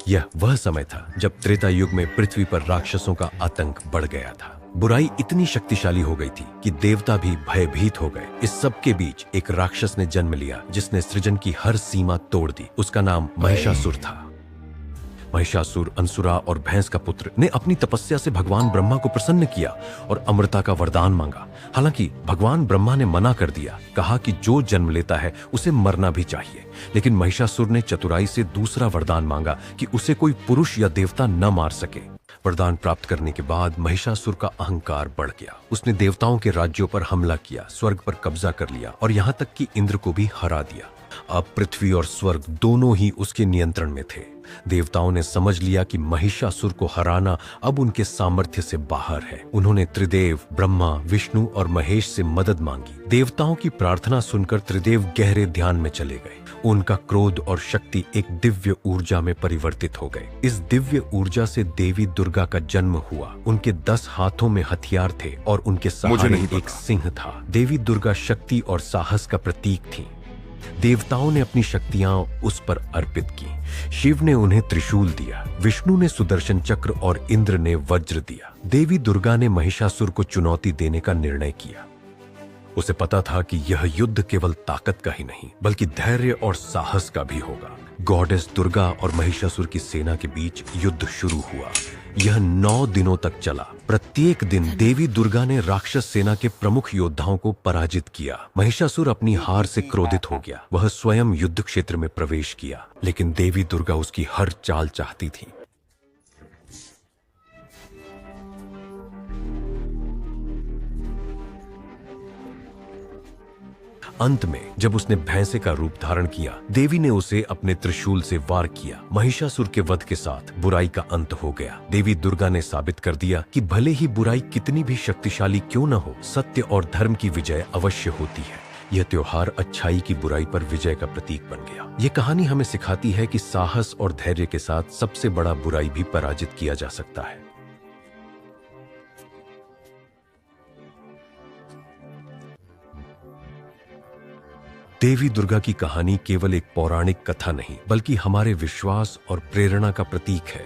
यह वह समय था जब त्रेता युग में पृथ्वी पर राक्षसों का आतंक बढ़ गया था। बुराई इतनी शक्तिशाली हो गई थी कि देवता भी भयभीत हो गए। इस सब के बीच एक राक्षस ने जन्म लिया जिसने सृजन की हर सीमा तोड़ दी। उसका नाम महिषासुर था। महिषासुर अंसुरा और भैंस का पुत्र ने अपनी तपस्या से भगवान ब्रह्मा को प्रसन्न किया और अमृता का वरदान मांगा। हालांकि भगवान ब्रह्मा ने मना कर दिया, कहा कि जो जन्म लेता है उसे मरना भी चाहिए। लेकिन महिषासुर ने चतुराई से दूसरा वरदान मांगा कि उसे कोई पुरुष या देवता न मार सके। वरदान प्राप्त करने के बाद महिषासुर का अहंकार बढ़ गया। उसने देवताओं के राज्यों पर हमला किया, स्वर्ग पर कब्जा कर लिया और यहाँ तक कि इंद्र को भी हरा दिया। अब पृथ्वी और स्वर्ग दोनों ही उसके नियंत्रण में थे। देवताओं ने समझ लिया कि महिषासुर को हराना अब उनके सामर्थ्य से बाहर है। उन्होंने त्रिदेव ब्रह्मा, विष्णु और महेश से मदद मांगी। देवताओं की प्रार्थना सुनकर त्रिदेव गहरे ध्यान में चले गए। उनका क्रोध और शक्ति एक दिव्य ऊर्जा में परिवर्तित हो गए। इस दिव्य ऊर्जा से देवी दुर्गा का जन्म हुआ। उनके 10 हाथों में हथियार थे और उनके सहारे एक सिंह था। देवी दुर्गा शक्ति और साहस का प्रतीक थी। देवताओं ने अपनी शक्तियां उस पर अर्पित की। शिव ने उन्हें त्रिशूल दिया, विष्णु ने सुदर्शन चक्र और इंद्र ने वज्र दिया। देवी दुर्गा ने महिषासुर को चुनौती देने का निर्णय किया। उसे पता था कि यह युद्ध केवल ताकत का ही नहीं बल्कि धैर्य और साहस का भी होगा। गॉडेस दुर्गा और महिषासुर की सेना के बीच युद्ध शुरू हुआ। यह 9 दिनों तक चला। प्रत्येक दिन देवी दुर्गा ने राक्षस सेना के प्रमुख योद्धाओं को पराजित किया। महिषासुर अपनी हार से क्रोधित हो गया। वह स्वयं युद्ध क्षेत्र में प्रवेश किया, लेकिन देवी दुर्गा उसकी हर चाल चाहती थी। अंत में जब उसने भैंसे का रूप धारण किया, देवी ने उसे अपने त्रिशूल से वार किया। महिषासुर के वध के साथ बुराई का अंत हो गया। देवी दुर्गा ने साबित कर दिया कि भले ही बुराई कितनी भी शक्तिशाली क्यों न हो, सत्य और धर्म की विजय अवश्य होती है। यह त्योहार अच्छाई की बुराई पर विजय का प्रतीक बन गया। यह कहानी हमें सिखाती है कि साहस और धैर्य के साथ सबसे बड़ा बुराई भी पराजित किया जा सकता है। देवी दुर्गा की कहानी केवल एक पौराणिक कथा नहीं बल्कि हमारे विश्वास और प्रेरणा का प्रतीक है।